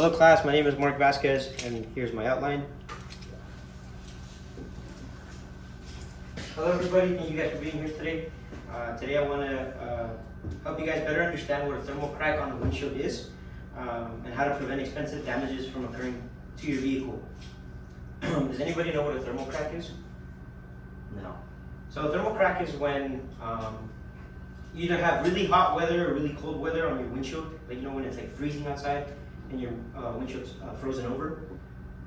Hello class, my name is Mark Vasquez and here's my outline. Hello everybody, thank you guys for being here today. Today I want to help you guys better understand what a thermal crack on the windshield is and how to prevent expensive damages from occurring to your vehicle. Does anybody know what a thermal crack is? No. So a thermal crack is when you either have really hot weather or really cold weather on your windshield, like you know when it's like freezing outside and your windshield's frozen over.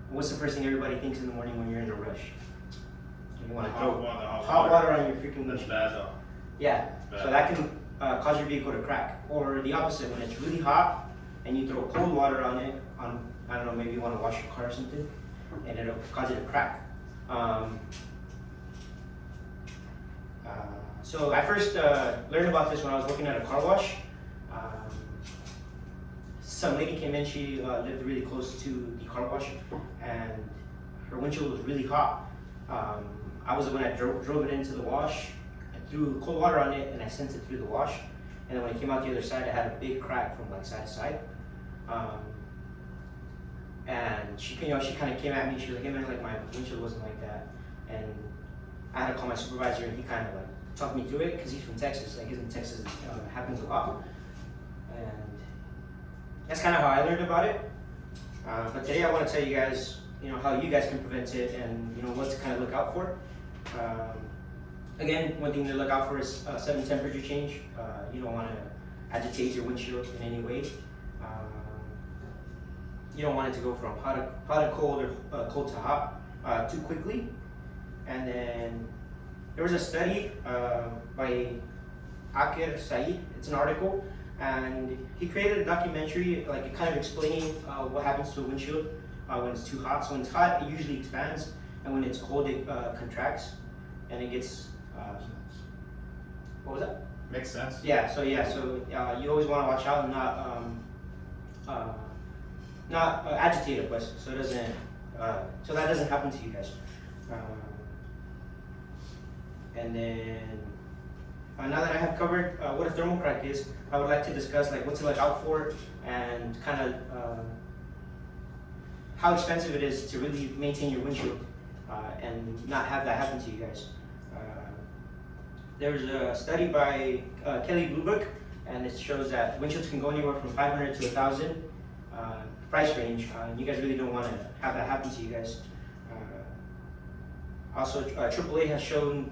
What's the first thing everybody thinks in the morning when you're in a rush? You want to throw hot water on your freaking windshield. That's bad though. Yeah, Bad. so that can cause your vehicle to crack. Or the opposite, when it's really hot and you throw cold water on it, I don't know, maybe you want to wash your car or something, and it'll cause it to crack. So I first learned about this when I was working at a car wash. Some lady came in, she lived really close to the car wash, and her windshield was really hot. I was the one that drove it into the wash, and threw cold water on it, and I sent it through the wash. And then when it came out the other side, it had a big crack from like side to side. And she kind of came at me. She was like, "Hey man, like my windshield wasn't like that." And I had to call my supervisor, and he kind of like talked me through it because he's from Texas. Like, in Texas, it happens a lot. And that's kind of how I learned about it. But today I want to tell you guys, how you guys can prevent it and what to kind of look out for. Again, one thing to look out for is sudden temperature change. You don't want to agitate your windshield in any way. You don't want it to go from hot to cold or cold to hot too quickly. And then there was a study by Akir Saeed. It's an article, and he created a documentary, like kind of explaining what happens to a windshield when it's too hot. So when it's hot, it usually expands, and when it's cold, it contracts, and it gets. What was that? Makes sense. Yeah. So you always want to watch out and not agitate it, so it doesn't. So that doesn't happen to you guys. And then now that I have covered what a thermal crack is, I would like to discuss like what to look out for and kind of how expensive it is to really maintain your windshield and not have that happen to you guys. There's a study by Kelly Blue Book, and it shows that windshields can go anywhere from 500 to 1,000 price range. And you guys really don't want to have that happen to you guys. Also, AAA has shown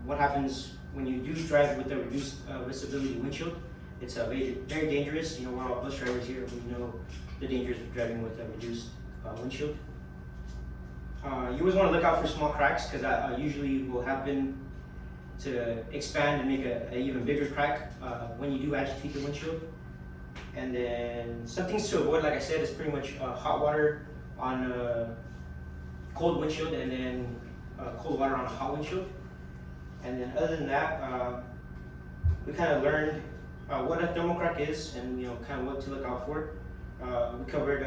what happens when you do drive with a reduced visibility windshield. It's very, very dangerous. We're all bus drivers here. We know the dangers of driving with a reduced windshield. You always want to look out for small cracks because that usually will happen to expand and make an even bigger crack when you do agitate the windshield. And then some things to avoid, like I said, is pretty much hot water on a cold windshield, and then cold water on a hot windshield. And then other than that, we kind of learned what a thermal crack is and kind of what to look out for. We covered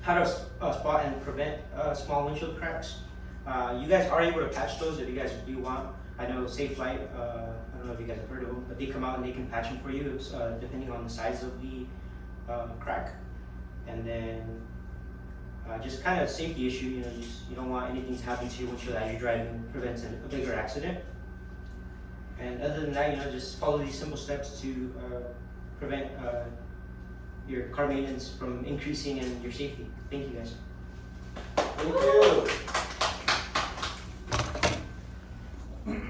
how to spot and prevent small windshield cracks. You guys are able to patch those if you guys do want. I know Safe Flight, I don't know if you guys have heard of them, but they come out and they can patch them for you depending on the size of the crack. And then just kind of a safety issue, you don't want anything to happen to your windshield as you're driving, prevents a bigger accident. And other than that, just follow these simple steps to prevent your car maintenance from increasing and your safety. Thank you guys. Thank you.